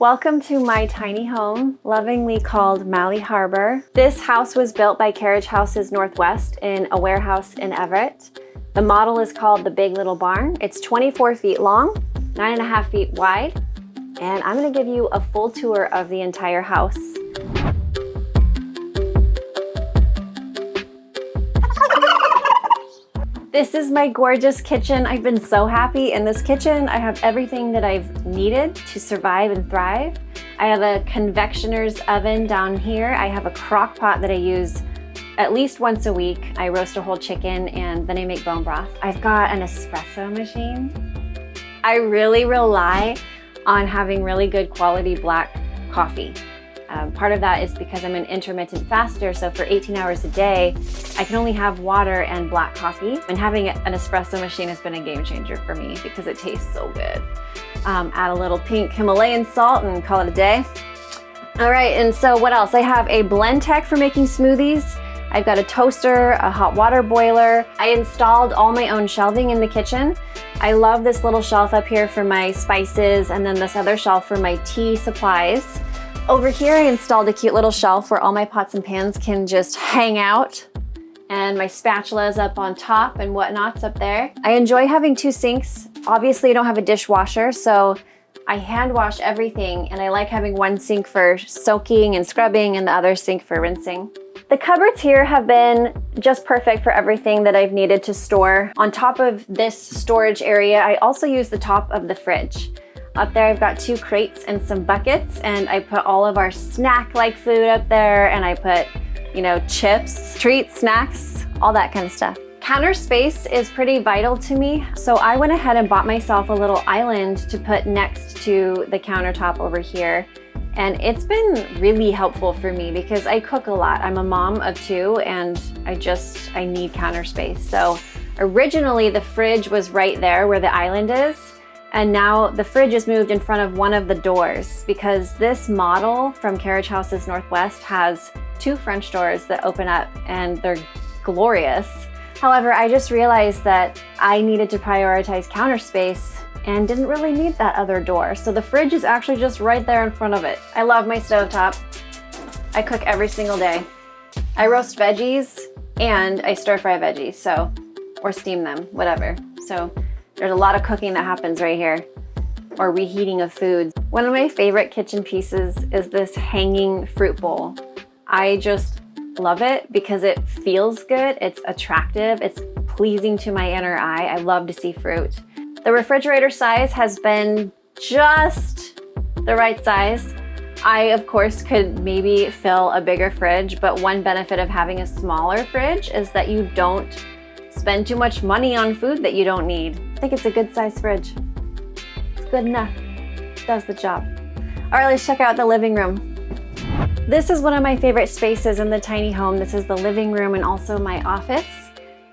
Welcome to my tiny home, lovingly called Mally Harbor. This house was built by Carriage Houses Northwest in a warehouse in Everett. The model is called the Big Little Barn. It's 24 feet long, 9.5 feet wide, and I'm gonna give you a full tour of the entire house. This is my gorgeous kitchen. I've been so happy in this kitchen. I have everything that I've needed to survive and thrive. I have a convectioner's oven down here. I have a crock pot that I use at least once a week. I roast a whole chicken and then I make bone broth. I've got an espresso machine. I really rely on having really good quality black coffee. Part of that is because I'm an intermittent faster, so for 18 hours a day, I can only have water and black coffee. And having an espresso machine has been a game changer for me because it tastes so good. Add a little pink Himalayan salt and call it a day. All right, and so what else? I have a blend tech for making smoothies. I've got a toaster, a hot water boiler. I installed all my own shelving in the kitchen. I love this little shelf up here for my spices and then this other shelf for my tea supplies. Over here, I installed a cute little shelf where all my pots and pans can just hang out, and my spatula is up on top and whatnot's up there. I enjoy having two sinks. Obviously, I don't have a dishwasher, so I hand wash everything, and I like having one sink for soaking and scrubbing and the other sink for rinsing. The cupboards here have been just perfect for everything that I've needed to store. On top of this storage area, I also use the top of the fridge. Up there, I've got 2 crates and some buckets, and I put all of our snack-like food up there, and I put, chips, treats, snacks, all that kind of stuff. Counter space is pretty vital to me, so I went ahead and bought myself a little island to put next to the countertop over here. And it's been really helpful for me because I cook a lot. I'm a mom of 2, and I need counter space. So originally, the fridge was right there where the island is. And now the fridge is moved in front of one of the doors because this model from Carriage Houses Northwest has 2 French doors that open up and they're glorious. However, I just realized that I needed to prioritize counter space and didn't really need that other door. So the fridge is actually just right there in front of it. I love my stovetop. I cook every single day. I roast veggies and I stir fry veggies, or steam them, whatever. So there's a lot of cooking that happens right here, or reheating of foods. One of my favorite kitchen pieces is this hanging fruit bowl. I just love it because it feels good, it's attractive, it's pleasing to my inner eye. I love to see fruit. The refrigerator size has been just the right size. I, of course, could maybe fill a bigger fridge, but one benefit of having a smaller fridge is that you don't spend too much money on food that you don't need. I think it's a good size fridge. It's good enough. It does the job. All right, let's check out the living room. This is one of my favorite spaces in the tiny home. This is the living room and also my office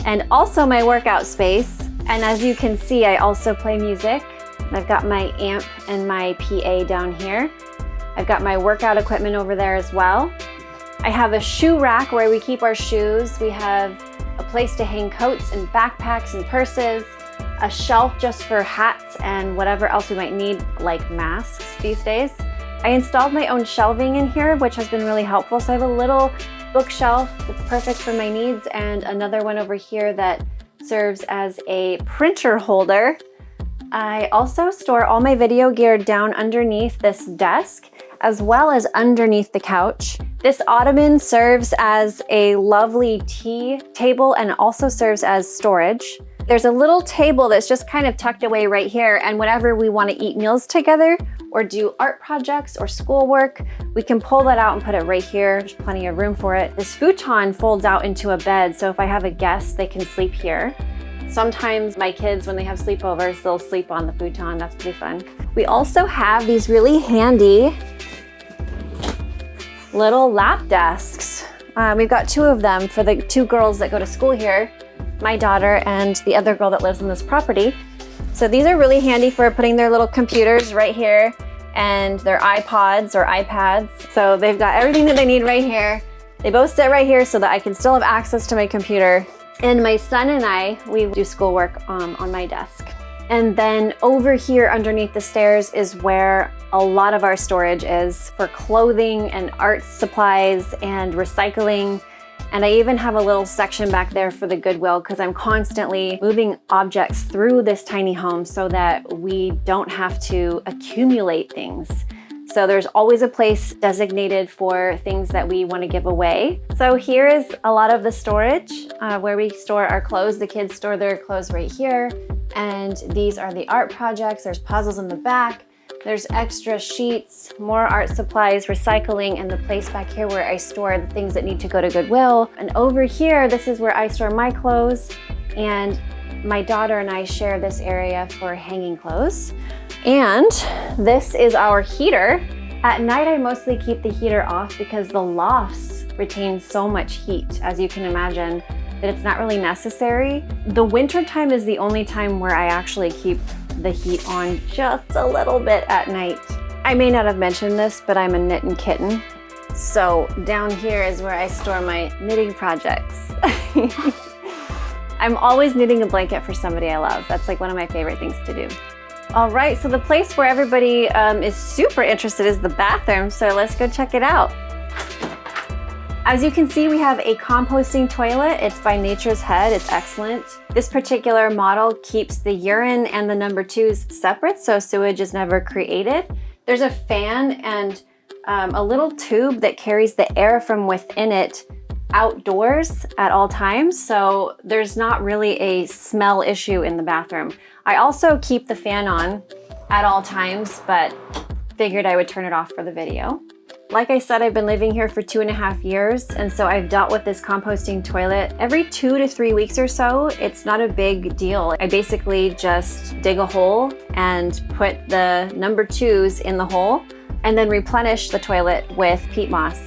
and also my workout space. And as you can see, I also play music. I've got my amp and my PA down here. I've got my workout equipment over there as well. I have a shoe rack where we keep our shoes. We have a place to hang coats and backpacks and purses, a shelf just for hats and whatever else we might need, like masks these days. I installed my own shelving in here, which has been really helpful. So I have a little bookshelf that's perfect for my needs and another one over here that serves as a printer holder. I also store all my video gear down underneath this desk, as well as underneath the couch. This ottoman serves as a lovely tea table and also serves as storage. There's a little table that's just kind of tucked away right here, and whenever we want to eat meals together or do art projects or schoolwork, we can pull that out and put it right here. There's plenty of room for it. This futon folds out into a bed, so if I have a guest, they can sleep here. Sometimes my kids, when they have sleepovers, they'll sleep on the futon. That's pretty fun. We also have these really handy little lap desks. We've got 2 of them for the 2 girls that go to school here, my daughter and the other girl that lives on this property. So these are really handy for putting their little computers right here and their iPods or iPads. So they've got everything that they need right here. They both sit right here so that I can still have access to my computer. And my son and I, we do schoolwork on my desk. And then over here underneath the stairs is where a lot of our storage is for clothing and art supplies and recycling. And I even have a little section back there for the Goodwill because I'm constantly moving objects through this tiny home so that we don't have to accumulate things. So there's always a place designated for things that we want to give away. So here is a lot of the storage where we store our clothes. The kids store their clothes right here. And these are the art projects. There's puzzles in the back. There's extra sheets, more art supplies, recycling, and the place back here where I store the things that need to go to Goodwill. And over here, this is where I store my clothes. And my daughter and I share this area for hanging clothes. And this is our heater. At night, I mostly keep the heater off because the lofts retain so much heat, as you can imagine, that it's not really necessary. The winter time is the only time where I actually keep the heat on just a little bit at night. I may not have mentioned this, but I'm a knit and kitten. So down here is where I store my knitting projects. I'm always knitting a blanket for somebody I love. That's like one of my favorite things to do. All right, so the place where everybody is super interested is the bathroom, so let's go check it out. As you can see, we have a composting toilet. It's by Nature's Head. It's excellent. This particular model keeps the urine and the number 2s separate, so sewage is never created. There's a fan and a little tube that carries the air from within it outdoors at all times, so there's not really a smell issue in the bathroom. I also keep the fan on at all times, but figured I would turn it off for the video. Like I said, I've been living here for 2.5 years, and so I've dealt with this composting toilet every 2 to 3 weeks or so. It's not a big deal. I basically just dig a hole and put the number 2s in the hole and then replenish the toilet with peat moss.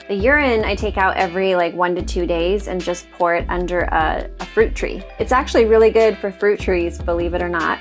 The urine I take out every like 1 to 2 days and just pour it under a fruit tree. It's actually really good for fruit trees, believe it or not.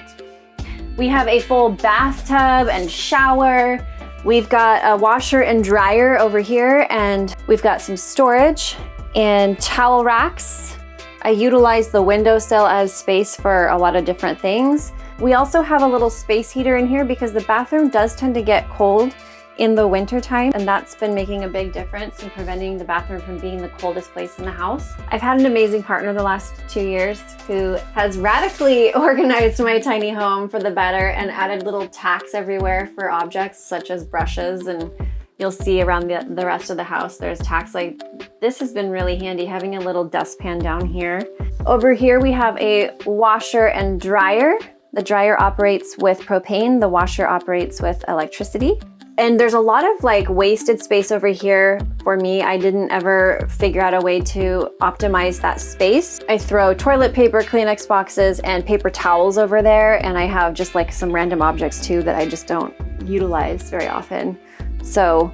We have a full bathtub and shower. We've got a washer and dryer over here, and we've got some storage and towel racks. I utilize the windowsill as space for a lot of different things. We also have a little space heater in here because the bathroom does tend to get cold in the winter time, and that's been making a big difference in preventing the bathroom from being the coldest place in the house. I've had an amazing partner the last 2 years who has radically organized my tiny home for the better and added little tacks everywhere for objects such as brushes, and you'll see around the rest of the house there's tacks. Like this has been really handy, having a little dustpan down here. Over here we have a washer and dryer. The dryer operates with propane, the washer operates with electricity. And there's a lot of like wasted space over here for me. I didn't ever figure out a way to optimize that space. I throw toilet paper, Kleenex boxes, and paper towels over there. And I have just like some random objects too that I just don't utilize very often. So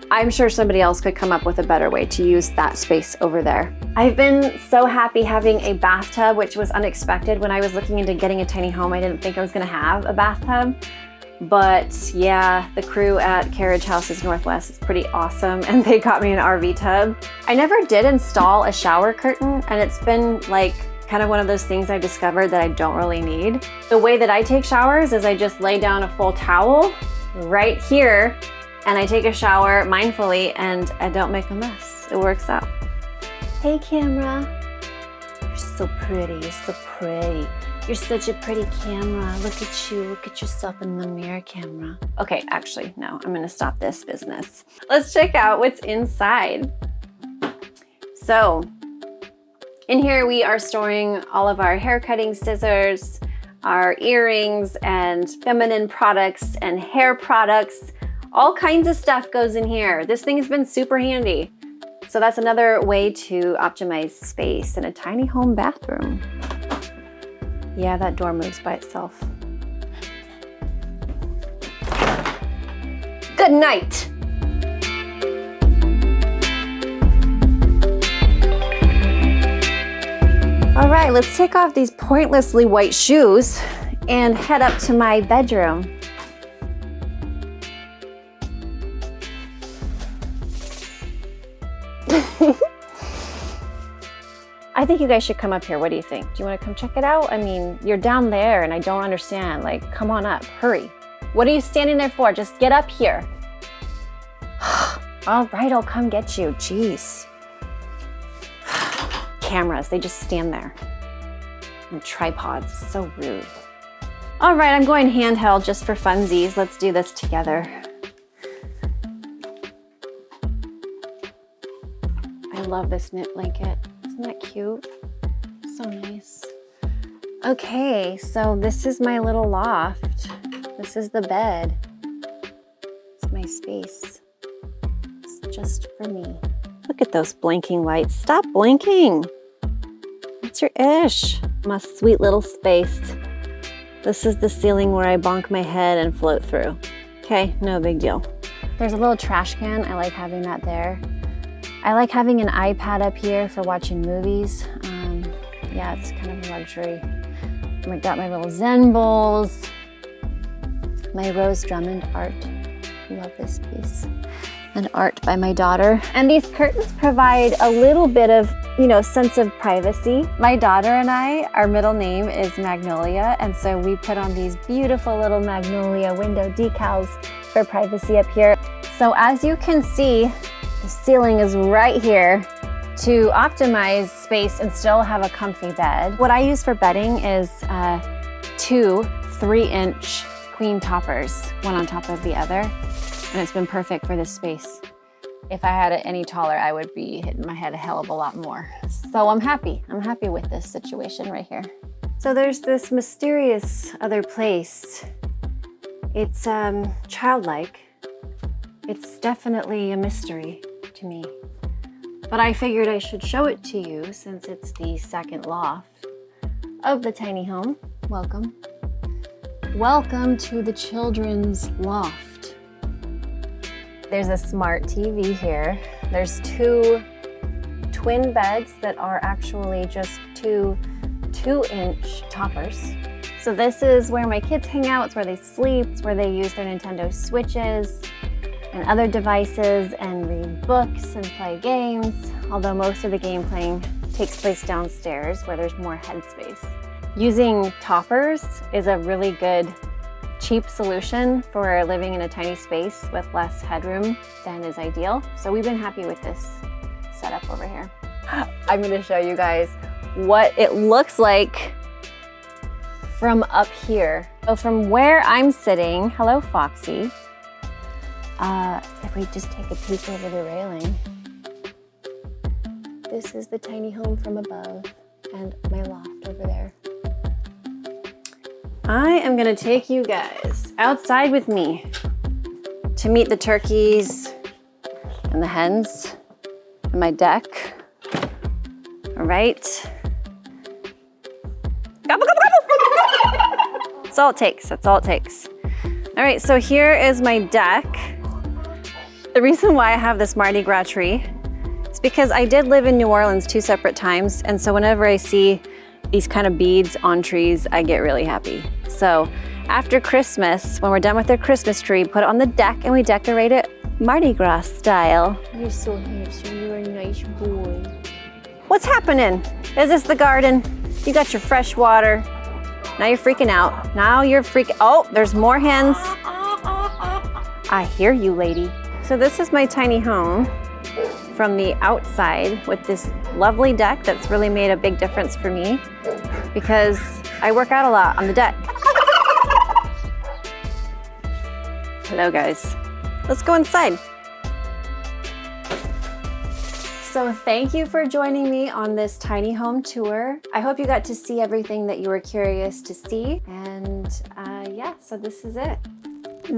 I'm sure somebody else could come up with a better way to use that space over there. I've been so happy having a bathtub, which was unexpected. When I was looking into getting a tiny home, I didn't think I was gonna have a bathtub. But yeah, the crew at Carriage Houses Northwest is pretty awesome, and they got me an RV tub. I never did install a shower curtain, and it's been like kind of one of those things I've discovered that I don't really need. The way that I take showers is I just lay down a full towel right here, and I take a shower mindfully, and I don't make a mess. It works out. Hey camera, you're so pretty, you're so pretty. You're such a pretty camera. Look at you. Look at yourself in the mirror, camera. Okay, actually, no, I'm gonna stop this business. Let's check out what's inside. So, in here we are storing all of our hair cutting scissors, our earrings, and feminine products and hair products. All kinds of stuff goes in here. This thing has been super handy. So that's another way to optimize space in a tiny home bathroom. Yeah, that door moves by itself. Good night. All right, let's take off these pointlessly white shoes and head up to my bedroom. I think you guys should come up here. What do you think? Do you want to come check it out? I mean, you're down there and I don't understand. Like, come on up, hurry. What are you standing there for? Just get up here. All right, I'll come get you. Jeez. Cameras, they just stand there. And tripods, so rude. All right, I'm going handheld just for funsies. Let's do this together. I love this knit blanket. Isn't that cute? So nice. Okay, so this is my little loft. This is the bed. It's my space. It's just for me. Look at those blinking lights. Stop blinking. What's your ish? My sweet little space. This is the ceiling where I bonk my head and float through. Okay, no big deal. There's a little trash can. I like having that there. I like having an iPad up here for watching movies. Yeah, it's kind of a luxury. I got my little Zen bowls. My Rose Drummond art. Love this piece. And art by my daughter. And these curtains provide a little bit of, sense of privacy. My daughter and I, our middle name is Magnolia, and so we put on these beautiful little Magnolia window decals for privacy up here. So as you can see, the ceiling is right here to optimize space and still have a comfy bed. What I use for bedding is 2 3-inch queen toppers, one on top of the other. And it's been perfect for this space. If I had it any taller, I would be hitting my head a hell of a lot more. So I'm happy. I'm happy with this situation right here. So there's this mysterious other place. It's childlike. It's definitely a mystery to me. But I figured I should show it to you since it's the second loft of the tiny home. Welcome. Welcome to the children's loft. There's a smart TV here. There's 2 twin beds that are actually just 2 2-inch toppers. So this is where my kids hang out. It's where they sleep. It's where they use their Nintendo Switches and other devices and read books and play games. Although most of the game playing takes place downstairs where there's more headspace. Using toppers is a really good cheap solution for living in a tiny space with less headroom than is ideal. So we've been happy with this setup over here. I'm gonna show you guys what it looks like from up here. So from where I'm sitting, hello Foxy. If we just take a peek over the railing, this is the tiny home from above and my loft over there. I am gonna take you guys outside with me to meet the turkeys and the hens and my deck. All right. Gobble, gobble, gobble. That's all it takes, that's all it takes. All right, so here is my deck. The reason why I have this Mardi Gras tree is because I did live in New Orleans 2 separate times, and so whenever I see these kind of beads on trees, I get really happy. So after Christmas, when we're done with our Christmas tree, put it on the deck and we decorate it Mardi Gras style. You're so handsome, you're a nice boy. What's happening? Is this the garden? You got your fresh water. Now you're freaking out. Now you're freaking, oh, there's more hens. I hear you, lady. So this is my tiny home from the outside with this lovely deck that's really made a big difference for me because I work out a lot on the deck. Hello guys, let's go inside. So thank you for joining me on this tiny home tour. I hope you got to see everything that you were curious to see. And yeah, so this is it.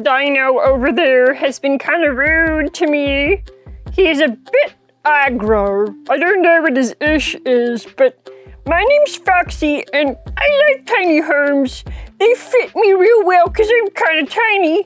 Dino over there has been kind of rude to me. He's a bit aggro. I don't know what his ish is, but my name's Foxy and I like tiny homes. They fit me real well because I'm kind of tiny.